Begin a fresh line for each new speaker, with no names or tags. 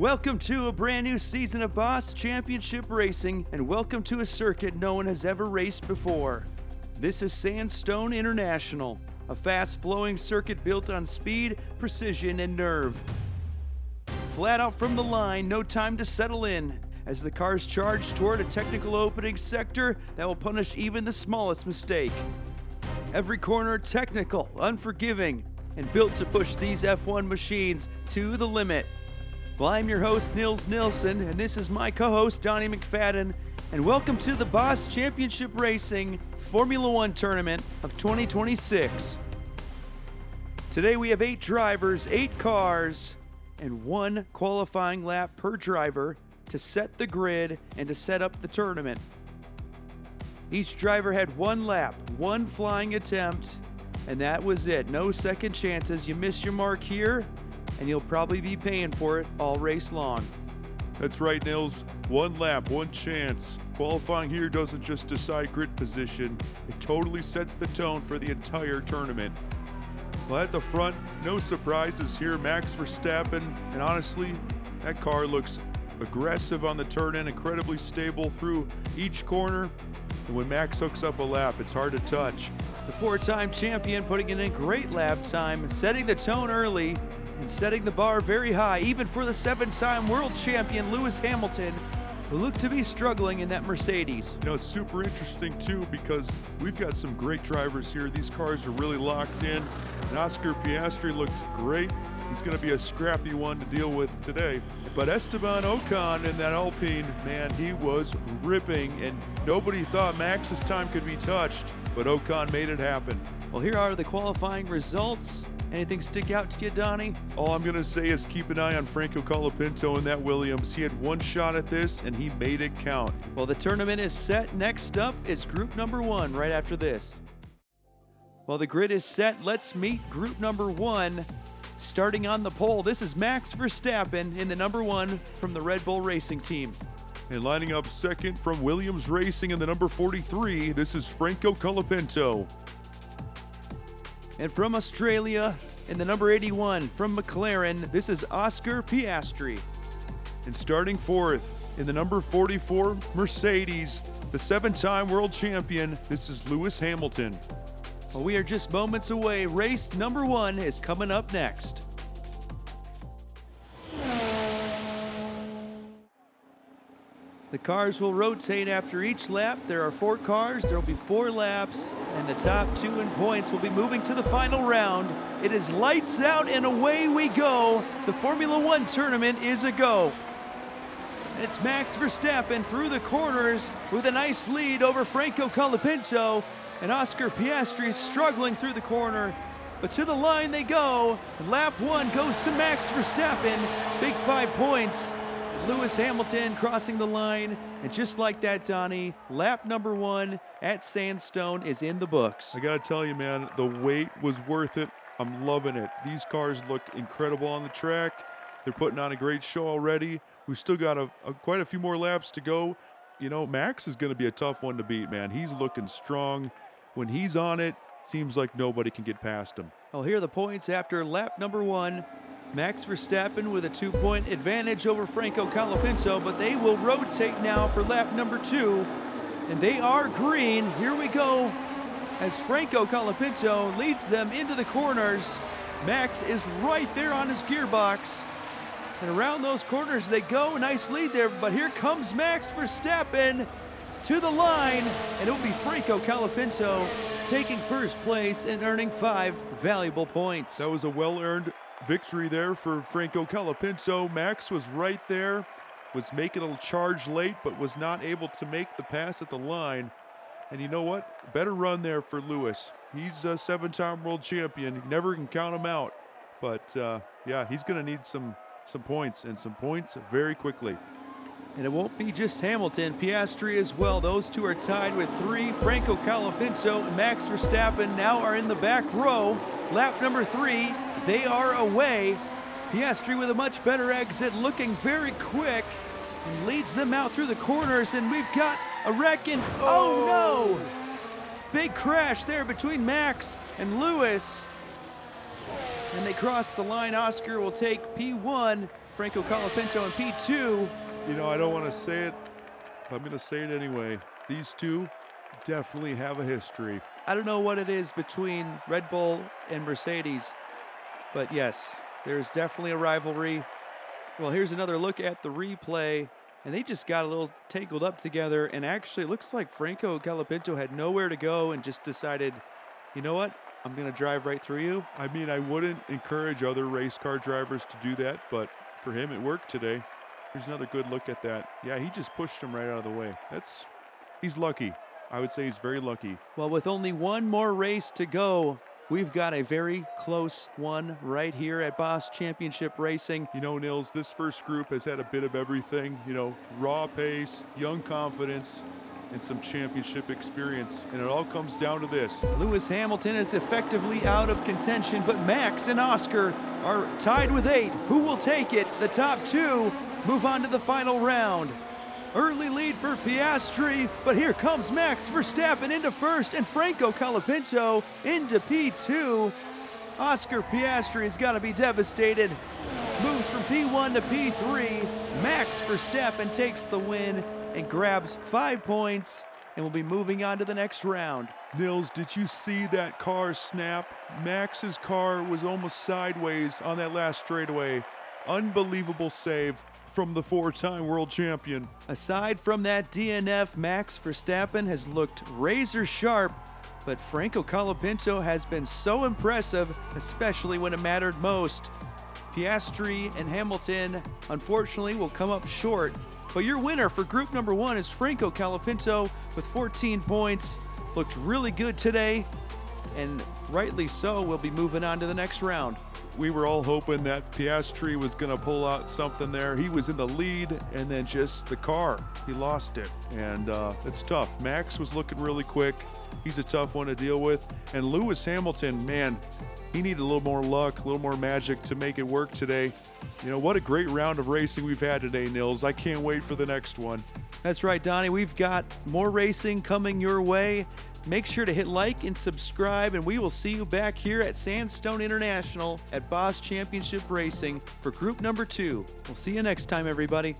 Welcome to a brand new season of Boss Championship Racing, and welcome to a circuit no one has ever raced before. This is Sandstone International, a fast-flowing circuit built on speed, precision, and nerve. Flat out from the line, no time to settle in, as the cars charge toward a technical opening sector that will punish even the smallest mistake. Every corner technical, unforgiving, and built to push these F1 machines to the limit. Well, I'm your host, Nils Nilsson, and this is my co-host, Donnie McFadden, and welcome to the Boss Championship Racing Formula One Tournament of 2026. Today we have 8 drivers, 8 cars, and 1 qualifying lap per driver to set the grid and to set up the tournament. Each driver had 1 lap, 1 flying attempt, and that was it. No second chances. You miss your mark here, and you'll probably be paying for it all race long.
That's right, Nils. 1 lap, 1 chance. Qualifying here doesn't just decide grid position, it totally sets the tone for the entire tournament. Well, at the front, no surprises here. Max Verstappen, and honestly, that car looks aggressive on the turn-in, incredibly stable through each corner. And when Max hooks up a lap, it's hard to touch.
The 4-time champion putting in a great lap time, setting the tone early, and setting the bar very high, even for the 7-time world champion Lewis Hamilton, who looked to be struggling in that Mercedes.
You know, it's super interesting too, because we've got some great drivers here. These cars are really locked in, and Oscar Piastri looked great. He's going to be a scrappy one to deal with today. But Esteban Ocon in that Alpine, man, he was ripping, and nobody thought Max's time could be touched, but Ocon made it happen.
Well, here are the qualifying results. Anything stick out to you, Donnie?
All I'm going to say is keep an eye on Franco Colapinto in that Williams. He had 1 shot at this, and he made it count.
Well, the tournament is set. Next up is group number 1 right after this. Well, the grid is set. Let's meet group number 1. Starting on the pole, this is Max Verstappen in the number 1 from the Red Bull Racing team.
And lining up second from Williams Racing in the number 43, this is Franco Colapinto.
And from Australia, in the number 81, from McLaren, this is Oscar Piastri.
And starting 4th, in the number 44, Mercedes, the 7-time world champion, this is Lewis Hamilton.
Well, we are just moments away. Race number 1 is coming up next. The cars will rotate after each lap. There are 4 cars, there will be 4 laps, and the top 2 in points will be moving to the final round. It is lights out and away we go. The Formula One tournament is a go. It's Max Verstappen through the corners with a nice lead over Franco Colapinto, and Oscar Piastri struggling through the corner. But to the line they go. Lap 1 goes to Max Verstappen. Big 5 points. Lewis Hamilton crossing the line, and just like that, Donnie, lap number 1 at Sandstone is in the books.
I gotta tell you, man, the wait was worth it. I'm loving it. These cars look incredible on the track. They're putting on a great show already. We've still got quite a few more laps to go. You know, Max is gonna be a tough one to beat, man. He's looking strong. When he's on it, seems like nobody can get past him.
Well, here are the points after lap number 1. Max Verstappen with a 2-point advantage over Franco Colapinto, but they will rotate now for lap number 2, and they are green. Here we go as Franco Colapinto leads them into the corners. Max is right there on his gearbox, and around those corners they go. Nice lead there, but here comes Max Verstappen to the line, and it will be Franco Colapinto taking first place and earning 5 valuable points.
That was a well-earned victory there for Franco Colapinto. Max was right there, was making a charge late, but was not able to make the pass at the line. And you know what? Better run there for Lewis. He's a 7-time world champion. You never can count him out. But yeah, he's going to need some points, and some points very quickly.
And it won't be just Hamilton, Piastri as well. Those 2 are tied with 3. Franco Colapinto and Max Verstappen now are in the back row. Lap number 3. They are away. Piastri with a much better exit, looking very quick, and leads them out through the corners, and we've got a wreck in, oh no! Big crash there between Max and Lewis. And they cross the line. Oscar will take P1. Franco Colapinto in P2.
You know, I don't want to say it, but I'm going to say it anyway. These two definitely have a history.
I don't know what it is between Red Bull and Mercedes, but yes, there's definitely a rivalry. Well, here's another look at the replay, and they just got a little tangled up together, and actually it looks like Franco Colapinto had nowhere to go and just decided, you know what, I'm going to drive right through you.
I mean, I wouldn't encourage other race car drivers to do that, but for him it worked today. Here's another good look at that. Yeah, he just pushed him right out of the way. He's lucky. I would say he's very lucky.
Well, with only one more race to go, we've got a very close one right here at Boss Championship Racing.
You know, Nils, this first group has had a bit of everything. You know, raw pace, young confidence, and some championship experience. And it all comes down to this.
Lewis Hamilton is effectively out of contention, but Max and Oscar are tied with 8. Who will take it? The top 2 move on to the final round. Early lead for Piastri, but here comes Max Verstappen into first and Franco Colapinto into P2. Oscar Piastri has got to be devastated. Moves from P1 to P3. Max Verstappen takes the win and grabs 5 points and will be moving on to the next round.
Nils, did you see that car snap? Max's car was almost sideways on that last straightaway. Unbelievable save from the 4-time world champion.
Aside from that DNF, Max Verstappen has looked razor sharp, but Franco Colapinto has been so impressive, especially when it mattered most. Piastri and Hamilton, unfortunately, will come up short, but your winner for group number 1 is Franco Colapinto with 14 points. Looked really good today, and rightly so. We'll be moving on to the next round.
We were all hoping that Piastri was going to pull out something there. He was in the lead, and then just the car, he lost it. And it's tough. Max was looking really quick. He's a tough one to deal with. And Lewis Hamilton, man, he needed a little more luck, a little more magic to make it work today. You know, what a great round of racing we've had today, Nils. I can't wait for the next one.
That's right, Donnie. We've got more racing coming your way. Make sure to hit like and subscribe, and we will see you back here at Sandstone International at Boss Championship Racing for group number 2. We'll see you next time, everybody.